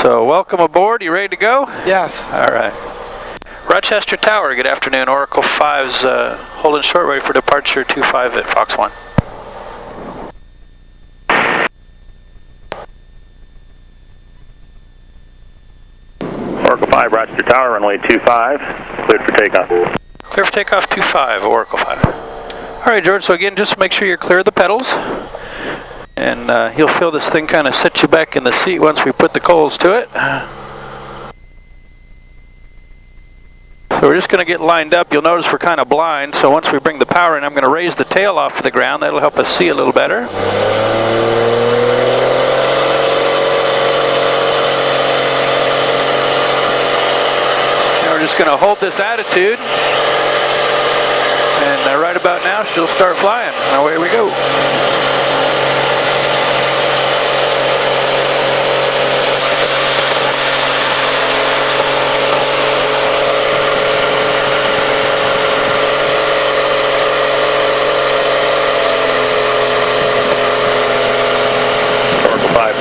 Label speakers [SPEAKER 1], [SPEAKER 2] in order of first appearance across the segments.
[SPEAKER 1] So welcome aboard. You ready to go?
[SPEAKER 2] Yes.
[SPEAKER 1] All right. Rochester Tower, good afternoon. Oracle 5's holding short, ready for departure 25 at Fox 1.
[SPEAKER 3] Oracle 5, Rochester Tower, runway 25, cleared for takeoff.
[SPEAKER 1] Clear for takeoff 25, Oracle 5. All right, George, so again, just make sure you're clear of the pedals. And you'll feel this thing kind of set you back in the seat once we put the coals to it. So we're just going to get lined up. You'll notice we're kind of blind, so once we bring the power in, I'm going to raise the tail off of the ground. That'll help us see a little better. And we're just going to hold this attitude. And right about now, she'll start flying. And away we go.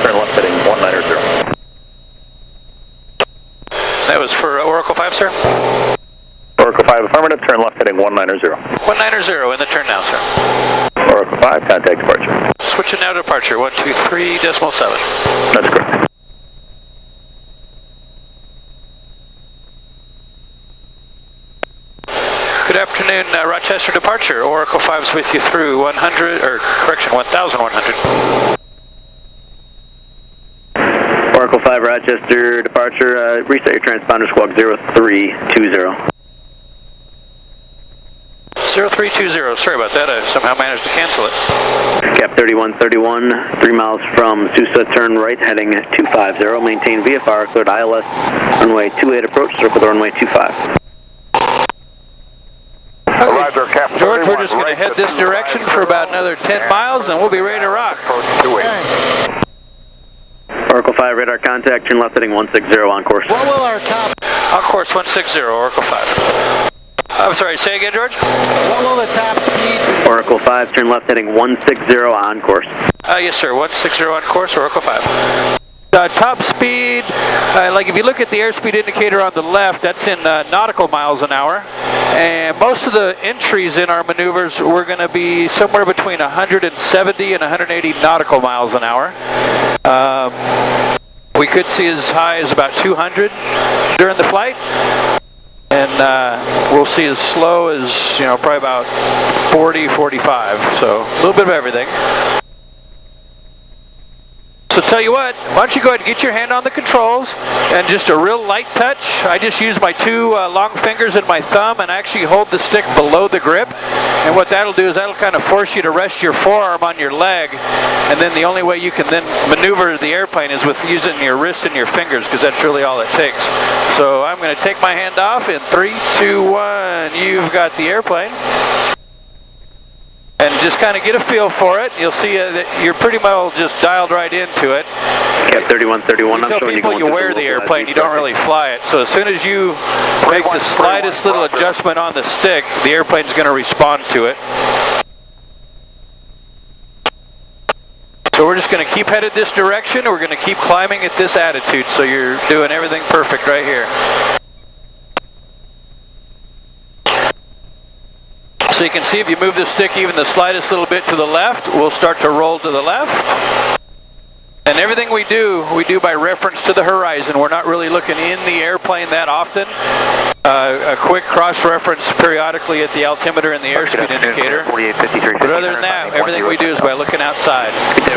[SPEAKER 3] Turn left heading 190.
[SPEAKER 1] That was for Oracle 5, sir?
[SPEAKER 3] Oracle 5 affirmative, turn left heading 190.
[SPEAKER 1] 190 in the turn now, sir.
[SPEAKER 3] Oracle 5, contact departure.
[SPEAKER 1] Switching now to departure, 123.7.
[SPEAKER 3] That's correct.
[SPEAKER 1] Good afternoon, Rochester departure. Oracle 5's with you through 1,100.
[SPEAKER 4] Oracle 5 Rochester departure, reset your transponder squawk 0320.
[SPEAKER 1] 0320, sorry about that, I somehow managed to cancel it.
[SPEAKER 4] Cap 3131, 3 miles from Sousa, turn right heading 250, maintain VFR, cleared ILS, runway 28 approach, circle the runway 25.
[SPEAKER 1] Okay. George, we're just going to head this direction for about another 10 miles and we'll be ready to rock.
[SPEAKER 4] Oracle 5 radar contact, turn left heading 160 on course.
[SPEAKER 2] What will our top...
[SPEAKER 1] On course 160, Oracle 5. I'm sorry, say again, George?
[SPEAKER 2] What will the top speed be?
[SPEAKER 4] Oracle 5, turn left heading 160 on course.
[SPEAKER 1] Yes, sir, 160 on course, Oracle 5. Top speed, like if you look at the airspeed indicator on the left, that's in nautical miles an hour. And most of the entries in our maneuvers, we're going to be somewhere between 170 and 180 nautical miles an hour. We could see as high as about 200 during the flight. And we'll see as slow as, you know, probably about 40, 45. So a little bit of everything. So tell you what, why don't you go ahead and get your hand on the controls and just a real light touch. I just use my two long fingers and my thumb and actually hold the stick below the grip. And what that'll do is that'll kind of force you to rest your forearm on your leg. And then the only way you can then maneuver the airplane is with using your wrists and your fingers, because that's really all it takes. So I'm going to take my hand off in 3, 2, 1. You've got the airplane. And just kind of get a feel for it. You'll see that you're pretty well just dialed right into it.
[SPEAKER 4] Cap 3131, I'm showing you going
[SPEAKER 1] you wear the airplane, you don't really fly it. So as soon as you make the slightest little adjustment on the stick, the airplane's going to respond to it. So we're just going to keep headed this direction. We're going to keep climbing at this attitude. So you're doing everything perfect right here. So you can see if you move the stick even the slightest little bit to the left, we'll start to roll to the left. And everything we do by reference to the horizon. We're not really looking in the airplane that often. A quick cross-reference periodically at the altimeter and the airspeed indicator. But other than that, everything we do is by looking outside.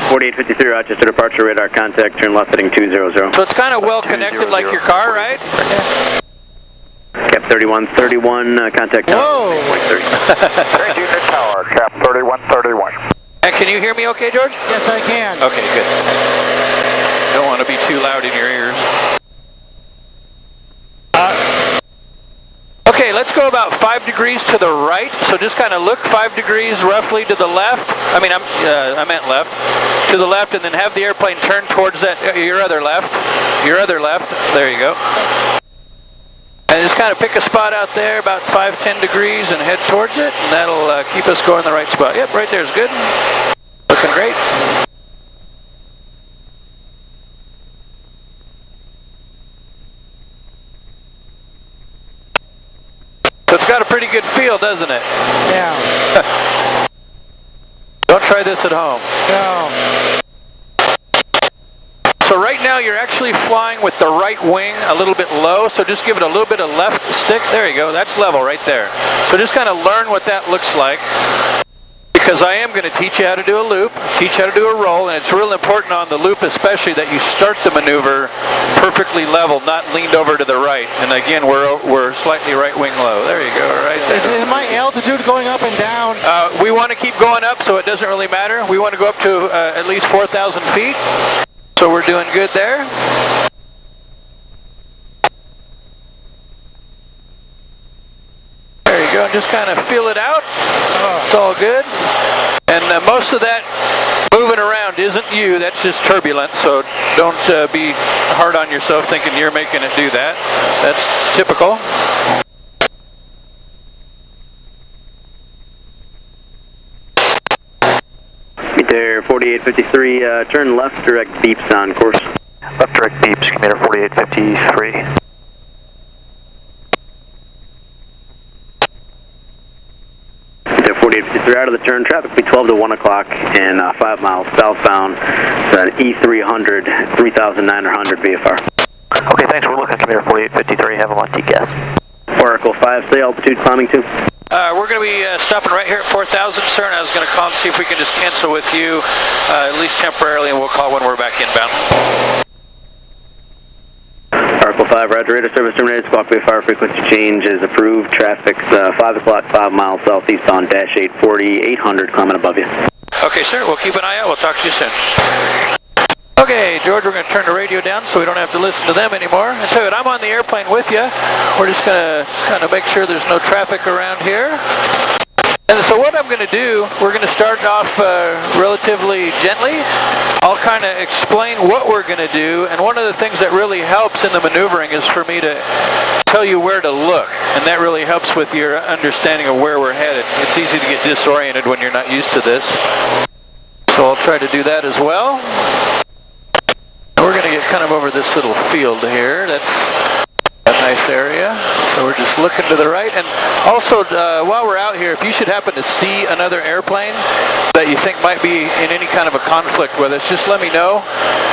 [SPEAKER 4] 4853 Rochester departure radar contact, turn left heading 200.
[SPEAKER 1] So it's kind of well connected like your car, right?
[SPEAKER 4] Cap 3131, contact tower.
[SPEAKER 3] Thank you, tower, Cap 3131.
[SPEAKER 1] And can you hear me okay, George?
[SPEAKER 2] Yes, I can.
[SPEAKER 1] Okay, good. Don't want to be too loud in your ears. Okay, let's go about 5 degrees to the right. So just kind of look 5 degrees roughly to the left. I meant left. To the left, and then have the airplane turn towards that, your other left. Your other left. There you go. And just kind of pick a spot out there, about 5-10 degrees, and head towards it, and that'll keep us going the right spot. Yep, right there's good. Looking great. So it's got a pretty good feel, doesn't it?
[SPEAKER 2] Yeah.
[SPEAKER 1] Don't try this at home.
[SPEAKER 2] No.
[SPEAKER 1] So right now you're actually flying with the right wing a little bit low, so just give it a little bit of left stick. There you go, that's level right there. So just kind of learn what that looks like, because I am going to teach you how to do a loop, teach you how to do a roll, and it's real important on the loop especially that you start the maneuver perfectly level, not leaned over to the right. And again, we're slightly right wing low. There you go, right there.
[SPEAKER 2] Is my altitude going up and down?
[SPEAKER 1] We want to keep going up, so it doesn't really matter. We want to go up to at least 4,000 feet. So we're doing good there. There you go, and just kind of feel it out. It's all good. And most of that moving around isn't you, that's just turbulence, so don't be hard on yourself thinking you're making it do that. That's typical.
[SPEAKER 4] Meter 4853, turn left, direct beeps on course.
[SPEAKER 3] Left direct beeps, Commander 4853.
[SPEAKER 4] Meter 4853, out of the turn, traffic will be 12 to 1 o'clock and 5 miles southbound. It's an E300, 3,900 VFR.
[SPEAKER 3] Okay, thanks. We're looking at Commander 4853. Have them on TCAS.
[SPEAKER 4] Oracle 5, say altitude climbing to.
[SPEAKER 1] We're going to be stopping right here at 4,000, sir, and I was going to call and see if we can just cancel with you, at least temporarily, and we'll call when we're back inbound.
[SPEAKER 4] Oracle 5, roger, radar service terminated, squawk VFR frequency change is approved, traffic's 5 o'clock, 5 miles southeastbound, dash 840, 800, climbing above you.
[SPEAKER 1] Okay, sir, we'll keep an eye out, we'll talk to you soon. Okay, George, we're going to turn the radio down so we don't have to listen to them anymore. And tell you what, I'm on the airplane with you. We're just going to kind of make sure there's no traffic around here. And so what I'm going to do, we're going to start off relatively gently. I'll kind of explain what we're going to do. And one of the things that really helps in the maneuvering is for me to tell you where to look. And that really helps with your understanding of where we're headed. It's easy to get disoriented when you're not used to this. So I'll try to do that as well. We're going to get kind of over this little field here. That's a nice area. So we're just looking to the right. And also, while we're out here, if you should happen to see another airplane that you think might be in any kind of a conflict with us, just let me know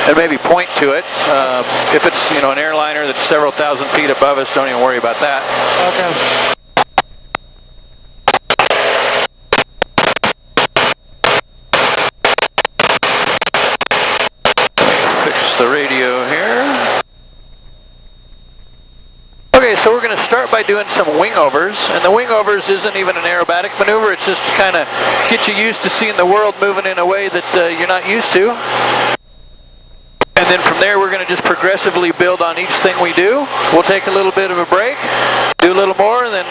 [SPEAKER 1] and maybe point to it. If it's, you know, an airliner that's several thousand feet above us, don't even worry about that.
[SPEAKER 2] Okay.
[SPEAKER 1] The radio here. Okay, so we're going to start by doing some wing overs, and the wing overs isn't even an aerobatic maneuver, it's just to kind of get you used to seeing the world moving in a way that you're not used to. And then from there we're going to just progressively build on each thing we do. We'll take a little bit of a break, do a little more, and then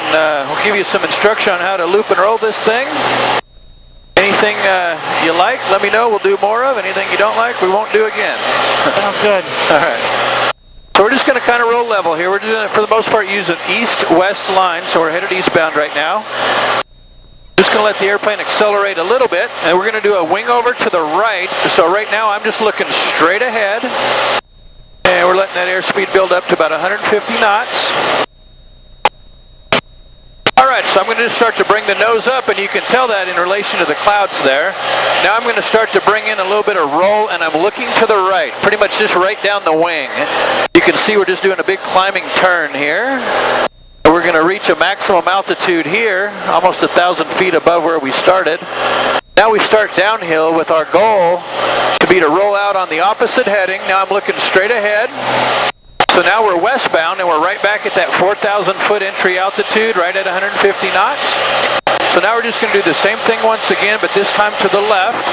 [SPEAKER 1] we'll give you some instruction on how to loop and roll this thing. Anything you like, let me know, we'll do more of. Anything you don't like, we won't do again.
[SPEAKER 2] Sounds good.
[SPEAKER 1] All right. So we're just going to kind of roll level here. We're doing it for the most part using east-west line, so we're headed eastbound right now. Just going to let the airplane accelerate a little bit, and we're going to do a wing over to the right. So right now I'm just looking straight ahead, and we're letting that airspeed build up to about 150 knots. Alright, so I'm going to just start to bring the nose up, and you can tell that in relation to the clouds there. Now I'm going to start to bring in a little bit of roll, and I'm looking to the right, pretty much just right down the wing. You can see we're just doing a big climbing turn here. We're going to reach a maximum altitude here, almost 1,000 feet above where we started. Now we start downhill with our goal to be to roll out on the opposite heading. Now I'm looking straight ahead. So now we're westbound and we're right back at that 4,000 foot entry altitude, right at 150 knots. So now we're just going to do the same thing once again, but this time to the left.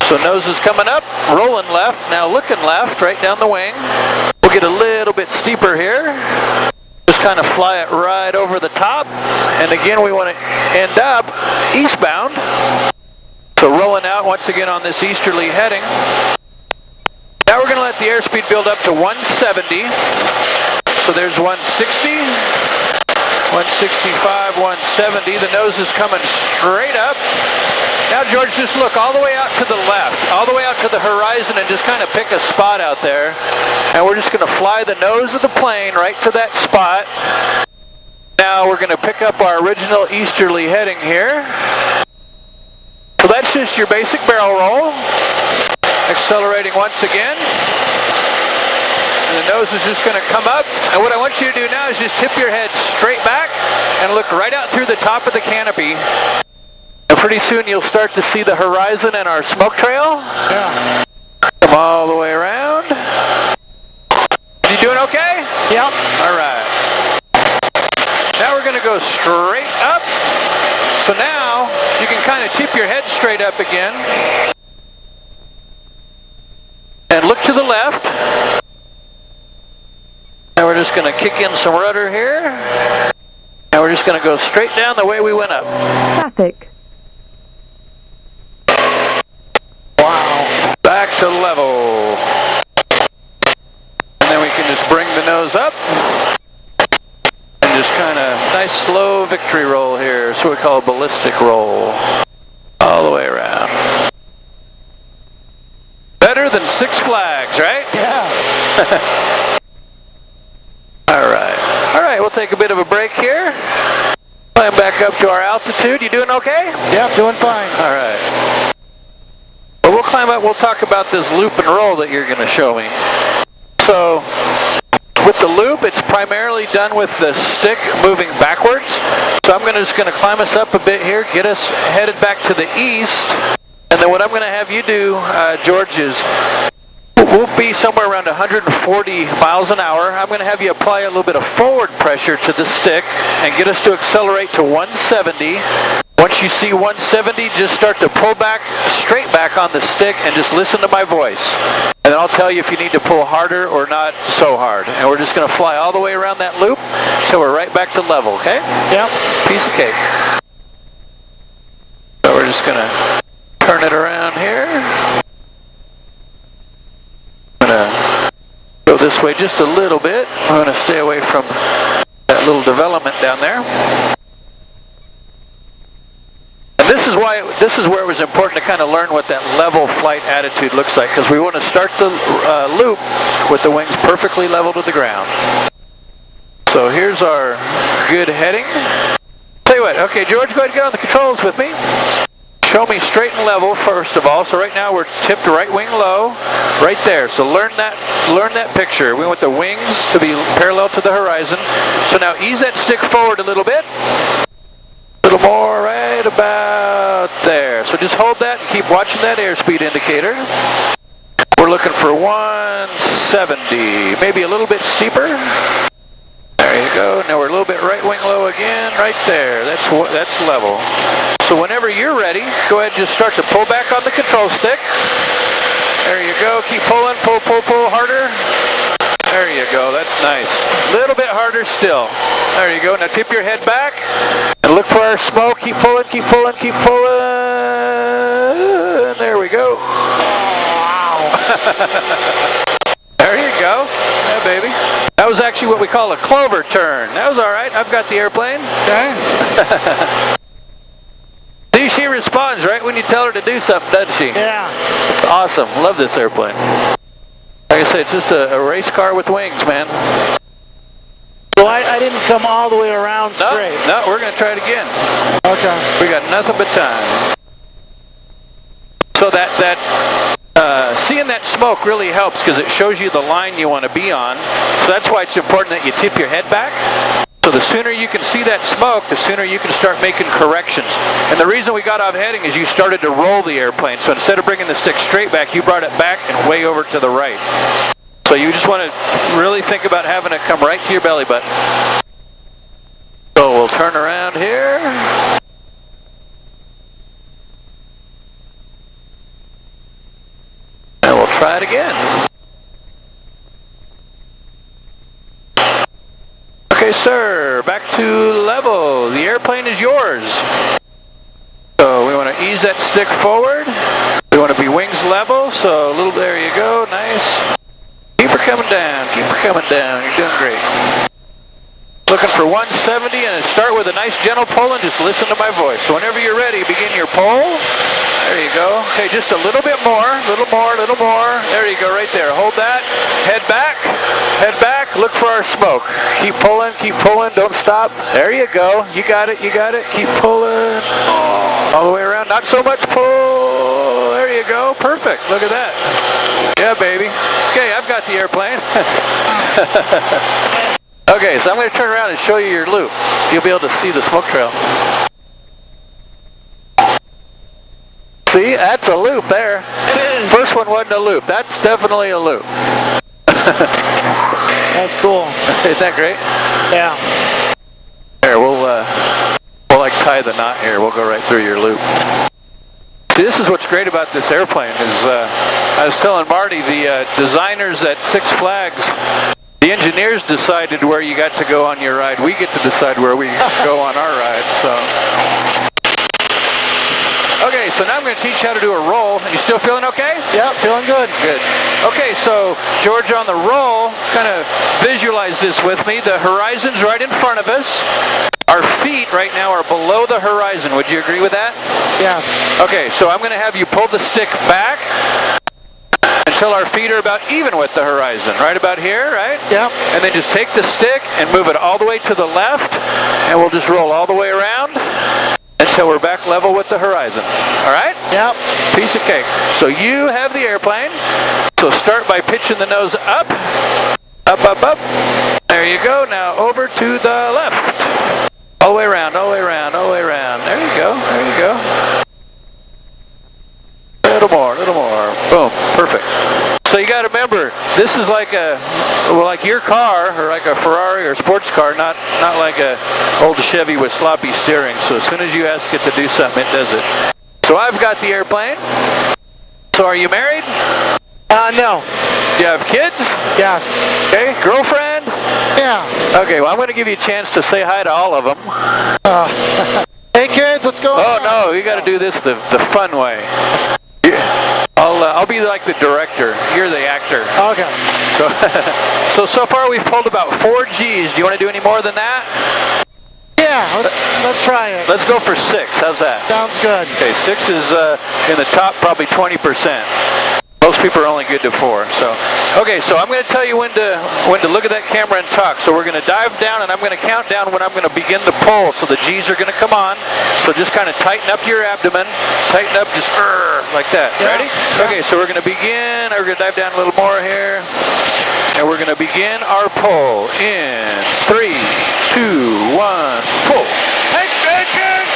[SPEAKER 1] So nose is coming up, rolling left, now looking left, right down the wing. We'll get a little bit steeper here. Just kind of fly it right over the top. And again, we want to end up eastbound. So rolling out once again on this easterly heading. Now we're going to let the airspeed build up to 170. So there's 160, 165, 170. The nose is coming straight up. Now, George, just look all the way out to the left, all the way out to the horizon, and just kind of pick a spot out there. And we're just going to fly the nose of the plane right to that spot. now we're going to pick up our original easterly heading here. So that's just your basic barrel roll. Accelerating once again. And the nose is just going to come up. And what I want you to do now is just tip your head straight back and look right out through the top of the canopy. And pretty soon you'll start to see the horizon and our smoke trail.
[SPEAKER 2] Yeah.
[SPEAKER 1] Come all the way around. You doing okay?
[SPEAKER 2] Yep.
[SPEAKER 1] All right. Now we're going to go straight up. So now you can kind of tip your head straight up again. And look to the left. Now we're just going to kick in some rudder here. And we're just going to go straight down the way we went up.
[SPEAKER 5] Traffic.
[SPEAKER 1] Wow. Back to level. And then we can just bring the nose up. And just kind of nice slow victory roll here. That's what we call a ballistic roll. All the way around. Better than Six Flags, right?
[SPEAKER 2] Yeah.
[SPEAKER 1] All right. All right, we'll take a bit of a break here. Climb back up to our altitude. You doing okay?
[SPEAKER 2] Yep, doing fine.
[SPEAKER 1] All right. Well, we'll climb up. We'll talk about this loop and roll that you're going to show me. So, with the loop, it's primarily done with the stick moving backwards. So I'm just going to climb us up a bit here, get us headed back to the east. And then what I'm going to have you do, George, is we'll be somewhere around 140 miles an hour. I'm going to have you apply a little bit of forward pressure to the stick and get us to accelerate to 170. Once you see 170, just start to pull back, straight back on the stick and just listen to my voice. And then I'll tell you if you need to pull harder or not so hard. And we're just going to fly all the way around that loop till we're right back to level, okay?
[SPEAKER 2] Yep.
[SPEAKER 1] Piece of cake. So we're just going to turn it around here. I'm going to go this way just a little bit. I'm going to stay away from that little development down there. And this is where it was important to kind of learn what that level flight attitude looks like, because we want to start the loop with the wings perfectly level to the ground. So here's our good heading. Tell you what, okay, George, go ahead and get on the controls with me. Show me straight and level first of all. So right now we're tipped right wing low, right there. So learn that picture. We want the wings to be parallel to the horizon. So now ease that stick forward a little bit. A little more, right about there. So just hold that and keep watching that airspeed indicator. We're looking for 170, maybe a little bit steeper. There you go. Now we're a little bit right wing low again, right there. That's level. So whenever you're ready, go ahead and just start to pull back on the control stick. There you go. Keep pulling, pull, pull, pull harder. There you go. That's nice. A little bit harder still. There you go. Now tip your head back and look for our smoke. Keep pulling, keep pulling, keep pulling. There we go. Wow. There you go. Yeah, baby. That was actually what we call a clover turn. That was all right. I've got the airplane.
[SPEAKER 2] Okay.
[SPEAKER 1] See, she responds right when you tell her to do something, doesn't she?
[SPEAKER 2] Yeah.
[SPEAKER 1] Awesome. Love this airplane. Like I say, it's just a race car with wings, man.
[SPEAKER 2] So I didn't come all the way around straight.
[SPEAKER 1] No, we're going to try it again.
[SPEAKER 2] Okay.
[SPEAKER 1] We got nothing but time. So seeing that smoke really helps because it shows you the line you want to be on. So that's why it's important that you tip your head back. So the sooner you can see that smoke, the sooner you can start making corrections. And the reason we got off heading is you started to roll the airplane. So instead of bringing the stick straight back, you brought it back and way over to the right. So you just want to really think about having it come right to your belly button. So we'll turn around here. And we'll try it again. Okay, sir, back to level. The airplane is yours. So we want to ease that stick forward. We want to be wings level, so a little, there you go, nice. Keep her coming down, keep her coming down. You're doing great. Looking for 170 and start with a nice gentle pull and just listen to my voice. So whenever you're ready, begin your pull. There you go. Okay, just a little bit more, little more, little more. There you go, right there. Hold that. Head back, look for our smoke. Keep pulling, don't stop. There you go. You got it, you got it. Keep pulling. All the way around. Not so much pull. There you go. Perfect. Look at that. Yeah, baby. Okay, I've got the airplane. Okay, so I'm going to turn around and show you your loop. You'll be able to see the smoke trail. See, that's a loop there. First one wasn't a loop. That's definitely a loop.
[SPEAKER 2] That's cool.
[SPEAKER 1] Isn't that great?
[SPEAKER 2] Yeah.
[SPEAKER 1] Here, we'll like tie the knot here. We'll go right through your loop. See, this is what's great about this airplane is, I was telling Marty, the designers at Six Flags, the engineers decided where you got to go on your ride. We get to decide where we go on our ride, so. Okay, so now I'm going to teach you how to do a roll. You still feeling okay?
[SPEAKER 2] Yep, feeling good.
[SPEAKER 1] Good. Okay, so George, on the roll, kind of visualize this with me. The horizon's right in front of us. Our feet right now are below the horizon. Would you agree with that?
[SPEAKER 2] Yes.
[SPEAKER 1] Okay, so I'm going to have you pull the stick back until our feet are about even with the horizon. Right about here, right?
[SPEAKER 2] Yep.
[SPEAKER 1] And then just take the stick and move it all the way to the left, and we'll just roll all the way around until we're back level with the horizon. All right?
[SPEAKER 2] Yep.
[SPEAKER 1] Piece of cake. So you have the airplane. So start by pitching the nose up. Up, up, up. There you go. Now over to the left. All the way around, all the way around, all the way around. There you go. There you go. A little more, a little more. Boom. Perfect. So you got to remember, this is like like your car, or like a Ferrari or sports car, not like a old Chevy with sloppy steering. So as soon as you ask it to do something, it does it. So I've got the airplane. So are you married?
[SPEAKER 2] No.
[SPEAKER 1] Do you have kids?
[SPEAKER 2] Yes.
[SPEAKER 1] Okay. Girlfriend?
[SPEAKER 2] Yeah.
[SPEAKER 1] Okay. Well, I'm going to give you a chance to say hi to all of them.
[SPEAKER 2] Hey kids, what's going on?
[SPEAKER 1] Oh no, you got to do this the fun way. I'll be like the director. You're the actor.
[SPEAKER 2] Okay.
[SPEAKER 1] So far we've pulled about 4 Gs. Do you want to do any more than that?
[SPEAKER 2] Yeah, let's try it.
[SPEAKER 1] Let's go for 6. How's that?
[SPEAKER 2] Sounds good.
[SPEAKER 1] Okay, 6 is in the top probably 20%. Most people are only good to 4. So, okay, so I'm going to tell you when to look at that camera and talk. So we're going to dive down, and I'm going to count down when I'm going to begin the pull. So the G's are going to come on. So just kind of tighten up your abdomen. Tighten up just like that.
[SPEAKER 2] Yeah.
[SPEAKER 1] Ready?
[SPEAKER 2] Yeah.
[SPEAKER 1] Okay, so we're going to begin. We're going to dive down a little more here. And we're going to begin our pull in 3, 2, 1, pull.
[SPEAKER 2] Hey, kids!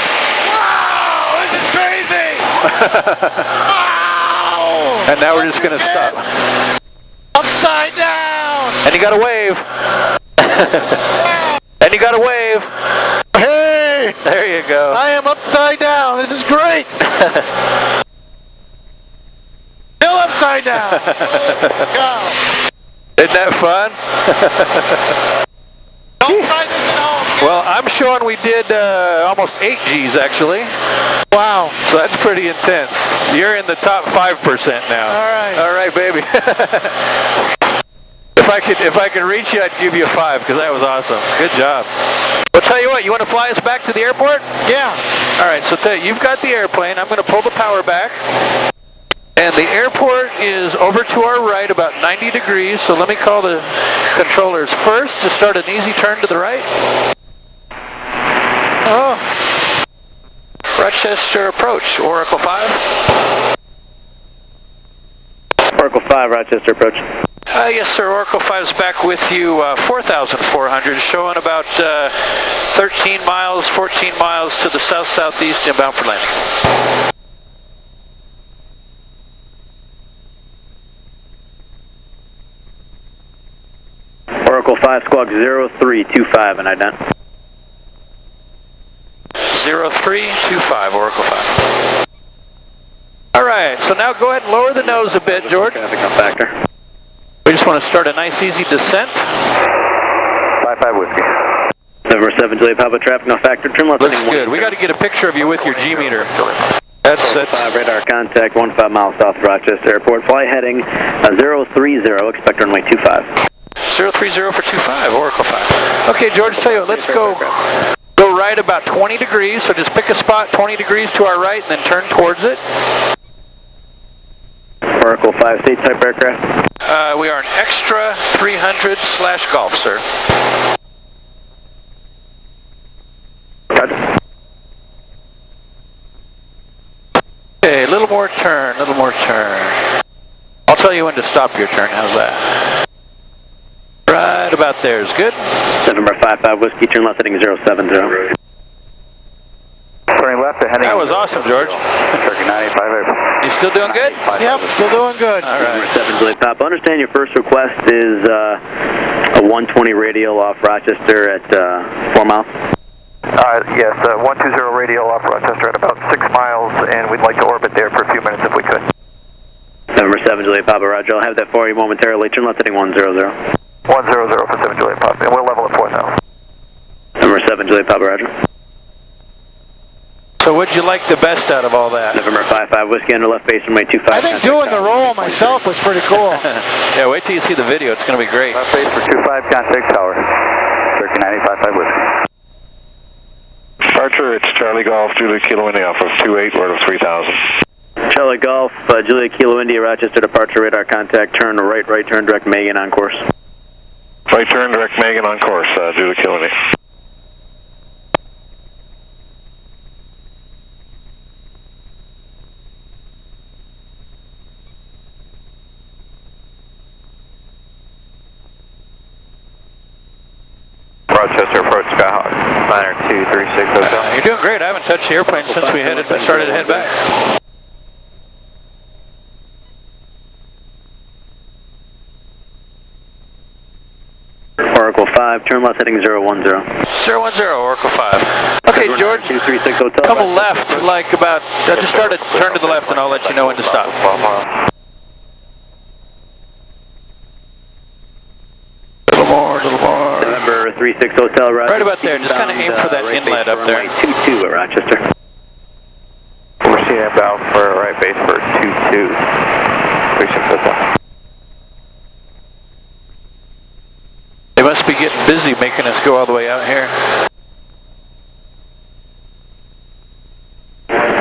[SPEAKER 2] Wow, this is crazy! Wow!
[SPEAKER 1] And now we're just going to stop.
[SPEAKER 2] Upside down!
[SPEAKER 1] And you got to wave. And you got to wave.
[SPEAKER 2] Hey!
[SPEAKER 1] There you go.
[SPEAKER 2] I am upside down. This is great. Still upside down. Go.
[SPEAKER 1] Isn't that fun?
[SPEAKER 2] Don't try this at home.
[SPEAKER 1] Well, I'm showing we did almost 8 Gs actually.
[SPEAKER 2] Wow.
[SPEAKER 1] So that's pretty intense. You're in the top 5% now.
[SPEAKER 2] All right.
[SPEAKER 1] All right, baby. If I could reach you, I'd give you a 5 because that was awesome. Good job. Well, tell you what, you want to fly us back to the airport?
[SPEAKER 2] Yeah.
[SPEAKER 1] All right, so you've got the airplane. I'm going to pull the power back. And the airport is over to our right about 90 degrees. So let me call the controllers first to start an easy turn to the right.
[SPEAKER 2] Oh.
[SPEAKER 1] Rochester approach, Oracle 5.
[SPEAKER 4] Oracle 5, Rochester approach.
[SPEAKER 1] Yes, sir. Oracle 5's back with you, 4,400, showing about 13 miles, 14 miles to the south-southeast inbound for landing.
[SPEAKER 4] Oracle 5, squawk 0325 and ident.
[SPEAKER 1] 0325, Oracle 5. All right, so now go ahead and lower the nose a bit, George.
[SPEAKER 4] Traffic on factor.
[SPEAKER 1] We just want to start a nice, easy descent.
[SPEAKER 3] 55 whiskey.
[SPEAKER 4] November 7, Juliet Papa, traffic on factor. Turn left.
[SPEAKER 1] Looks good. We got to get a picture of you with your G meter. That's
[SPEAKER 4] 5 radar contact, 15 miles south of Rochester Airport. Fly heading 030. Expect runway 25.
[SPEAKER 1] 030 for 25, Oracle 5. Okay, George, tell you what, let's go right about 20 degrees. So just pick a spot 20 degrees to our right and then turn towards it.
[SPEAKER 4] Oracle 5, state type aircraft.
[SPEAKER 1] We are an extra 300/golf, sir. Okay, a little more turn, a little more turn. I'll tell you when to stop your turn, how's that? Right about there is good.
[SPEAKER 4] November 55 Whiskey, turn left heading 070.
[SPEAKER 3] Turning left, heading.
[SPEAKER 1] That was awesome, George.
[SPEAKER 3] Turkey 95.
[SPEAKER 1] You still doing good?
[SPEAKER 2] Yep, still doing good.
[SPEAKER 1] All right.
[SPEAKER 4] Number 7 Juliet Papa. Understand your first request is a 120 radial off Rochester at 4 miles?
[SPEAKER 3] Yes, 120 radial off Rochester at about 6 miles, and we'd like to orbit there for a few minutes if we could.
[SPEAKER 4] November 7 Juliet Papa, Roger. I'll have that for you momentarily. Turn left heading 100.
[SPEAKER 3] 100 for 7 Juliet Papa, and we'll level at 4,000.
[SPEAKER 4] Number 7 Juliet Papa, Roger.
[SPEAKER 1] So what'd you like the best out of all that?
[SPEAKER 4] November 55 Whiskey under left base runway 25.
[SPEAKER 2] I think doing the roll myself was pretty cool.
[SPEAKER 1] Yeah, wait till you see the video. It's going to be great.
[SPEAKER 3] Left base for 25, contact tower. Turkey 95 Whiskey.
[SPEAKER 5] Departure, it's Charlie Golf, Julia Kilo India, off of 28, word of 3000.
[SPEAKER 4] Charlie Golf, Julia Kilo India, Rochester departure radar contact, turn right, right turn, direct Megan on course.
[SPEAKER 5] Right turn, direct Megan on course, Julia Kilo India.
[SPEAKER 3] Rochester approach Skyhawk, Niner 236 Hotel.
[SPEAKER 1] You're doing great. I haven't touched the airplane since we started to head back.
[SPEAKER 4] Oracle 5, turn left heading 010.
[SPEAKER 1] 010, Oracle 5. Okay, George,
[SPEAKER 4] 236 Hotel.
[SPEAKER 1] come left, like about, just start it, turn to the left and I'll let you know when to stop. A little more, a little more.
[SPEAKER 4] November 36 Hotel, Rochester.
[SPEAKER 1] Right about there, just kind of aim for that inlet up there.
[SPEAKER 4] 22 at Rochester.
[SPEAKER 3] We're seeing about for right base for 22. 36 Hotel.
[SPEAKER 1] They must be getting busy making us go all the way out here.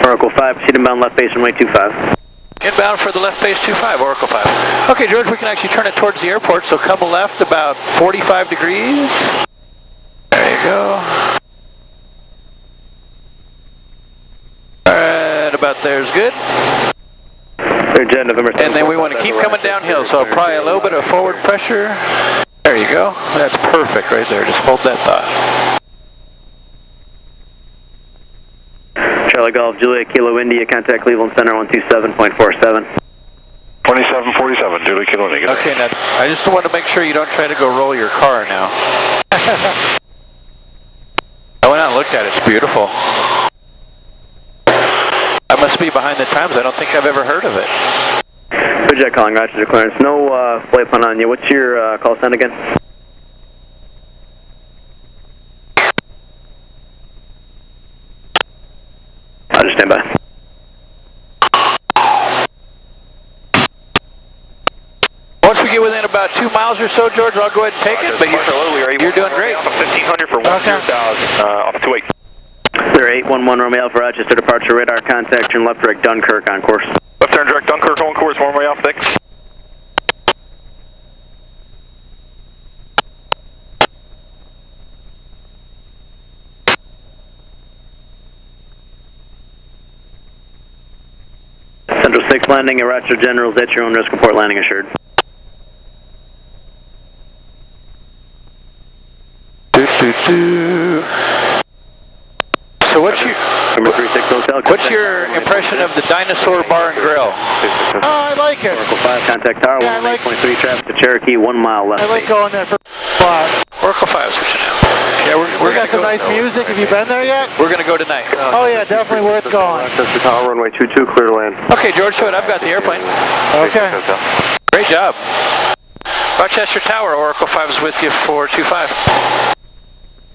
[SPEAKER 4] Oracle 5, proceed inbound left base runway 25.
[SPEAKER 1] Inbound for the left base 25, Oracle 5. Okay, George, we can actually turn it towards the airport, so come left about 45 degrees. There you go. Alright, about there's good.
[SPEAKER 4] Jet, November 7.
[SPEAKER 1] And then we want to keep coming downhill, so apply a little bit of forward pressure. There you go. That's perfect right there. Just hold that thought.
[SPEAKER 4] Charlie Golf, Julia Kilo India, contact Cleveland Center 127.47.
[SPEAKER 5] 2747, Julia Kilo India.
[SPEAKER 1] Okay, now I just want to make sure you don't try to go roll your car now. I went out and looked at it. It's beautiful. I must be behind the times. I don't think I've ever heard of it.
[SPEAKER 4] Jet calling, Rochester clearance. No flight plan on you. What's your call sign again? Roger, stand by.
[SPEAKER 1] Once we get within about 2 miles or so, George, I'll go ahead and take it, but you're doing great.
[SPEAKER 3] 1500 for 1,000 off 28.
[SPEAKER 4] Clear 811 Romeo Alpha Rochester departure radar contact, turn left direct Dunkirk on course.
[SPEAKER 3] Left turn direct Dunkirk on course, one way off 6.
[SPEAKER 4] Central 6 landing at Rochester Generals at your own risk, report landing assured.
[SPEAKER 1] So what's your
[SPEAKER 4] Number 36 Hotel.
[SPEAKER 1] what's your impression of the Dinosaur Bar and Grill?
[SPEAKER 2] Oh, I like it.
[SPEAKER 4] Oracle 5, contact tower,
[SPEAKER 2] Yeah, I like-
[SPEAKER 4] 1.3 traffic to Cherokee, 1 mile left.
[SPEAKER 2] I like
[SPEAKER 4] base.
[SPEAKER 2] going there for spot.
[SPEAKER 1] Oracle 5 switching out. Yeah, we're
[SPEAKER 2] We
[SPEAKER 1] gonna
[SPEAKER 2] got some
[SPEAKER 1] go,
[SPEAKER 2] nice music. Have you been there yet?
[SPEAKER 1] We're gonna go tonight.
[SPEAKER 2] Oh yeah, definitely worth going.
[SPEAKER 3] Rochester Tower, runway 22, clear to land.
[SPEAKER 1] Okay, George, so I've got the airplane.
[SPEAKER 2] Okay.
[SPEAKER 1] Great job. Rochester Tower, Oracle 5 is with you for 25.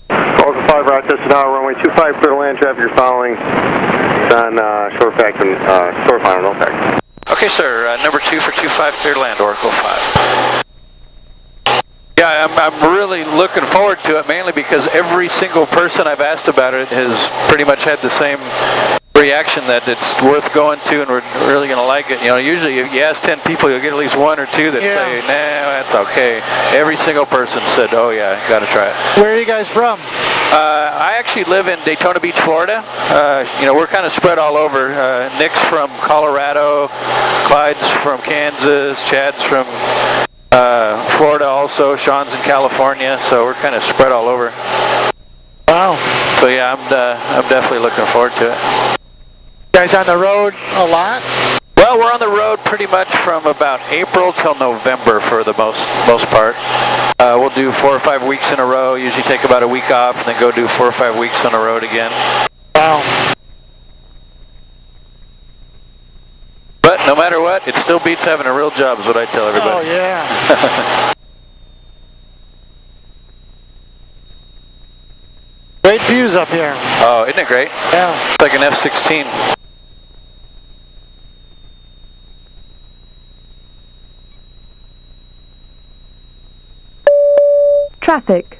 [SPEAKER 3] Oracle 5, Rochester Tower, runway 25, clear to land, traffic you're following. It's on short fact and short final, no fact.
[SPEAKER 1] Okay, sir, number 2 for 25, clear to land, Oracle 5. Yeah, I'm really looking forward to it, mainly because every single person I've asked about it has pretty much had the same reaction that it's worth going to and we're really going to like it. You know, usually if you ask 10 people, you'll get at least 1 or 2 that say, nah, that's okay. Every single person said, oh yeah, got to try it.
[SPEAKER 2] Where are you guys from?
[SPEAKER 1] I actually live in Daytona Beach, Florida. You know, we're kind of spread all over. Nick's from Colorado, Clyde's from Kansas, Chad's from Florida also, Sean's in California, so we're kind of spread all over.
[SPEAKER 2] Wow.
[SPEAKER 1] So yeah, I'm definitely looking forward to it.
[SPEAKER 2] You guys on the road a lot?
[SPEAKER 1] Well, we're on the road pretty much from about April till November for the most part. We'll do 4 or 5 weeks in a row, usually take about a week off, and then go do 4 or 5 weeks on the road again.
[SPEAKER 2] Wow.
[SPEAKER 1] But no matter what, it still beats having a real job is what I tell everybody.
[SPEAKER 2] Oh, yeah. Great views up here.
[SPEAKER 1] Oh, isn't it great?
[SPEAKER 2] Yeah.
[SPEAKER 1] It's like an F-16.
[SPEAKER 6] Traffic.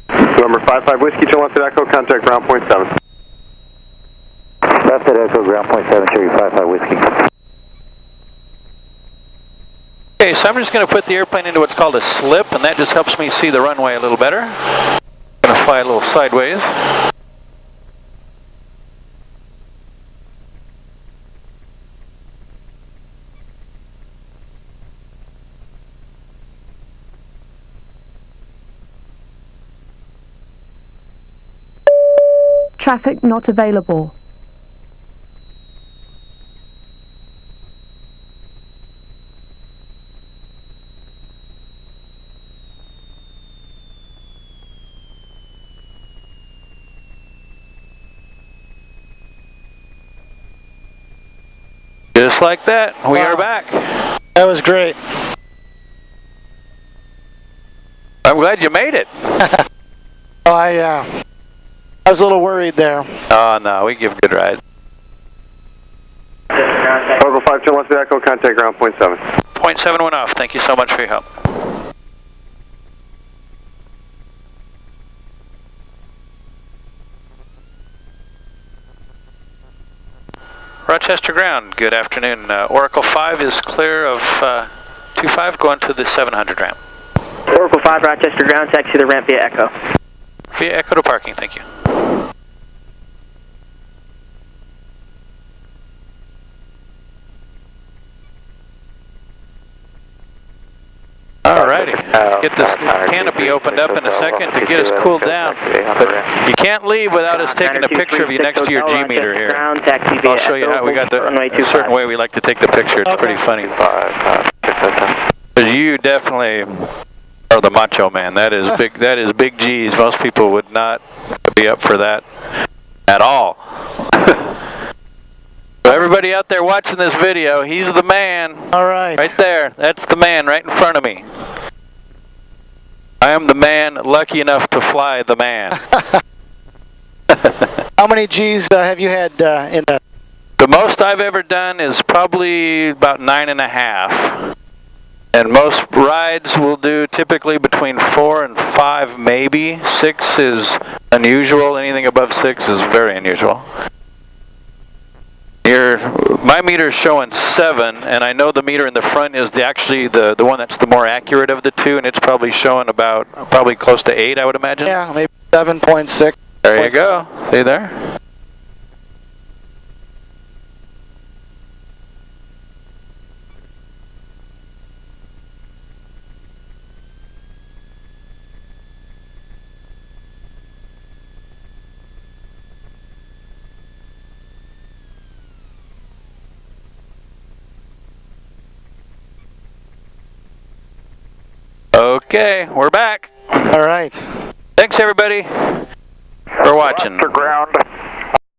[SPEAKER 3] November 55 Whiskey, John left at Echo, contact ground point 7. Left at Echo, ground point 7, Cherry 55 Whiskey.
[SPEAKER 1] Okay, so I'm just going to put the airplane into what's called a slip, and that just helps me see the runway a little better. I'm going to fly a little sideways.
[SPEAKER 6] Traffic not available.
[SPEAKER 1] Just like that, we are back.
[SPEAKER 2] That was great.
[SPEAKER 1] I'm glad you made it.
[SPEAKER 2] Oh, I was a little worried there.
[SPEAKER 1] Oh, no, we give good rides.
[SPEAKER 3] Local 5 John left at Echo, contact ground point 7.
[SPEAKER 1] Point 7 went off. Thank you so much for your help. Rochester ground, good afternoon. Oracle 5 is clear of 25 going to the 700 ramp.
[SPEAKER 7] Oracle 5, Rochester ground, taxi the ramp via Echo.
[SPEAKER 1] Via Echo to parking, thank you. Alrighty, get this canopy opened up in a second to get us cooled down. But you can't leave without us taking a picture of you next to your G meter here. I'll show you how we got a certain way we like to take the picture. It's pretty funny. Because you definitely are the macho man. That is big. That is big G's. Most people would not be up for that at all. So everybody out there watching this video, he's the man.
[SPEAKER 2] All right.
[SPEAKER 1] Right there. That's the man right in front of me. I am the man lucky enough to fly the man.
[SPEAKER 2] How many G's have you had in the...
[SPEAKER 1] The most I've ever done is probably about 9.5. And most rides will do typically between 4 and 5 maybe. 6 is unusual. Anything above 6 is very unusual. My meter is showing 7, and I know the meter in the front is actually the one that's the more accurate of the two, and it's probably showing about probably close to 8, I would imagine.
[SPEAKER 2] Yeah, maybe 7.6.
[SPEAKER 1] There you go. See there? Okay, we're back.
[SPEAKER 2] All right.
[SPEAKER 1] Thanks everybody for watching.
[SPEAKER 3] Rochester ground,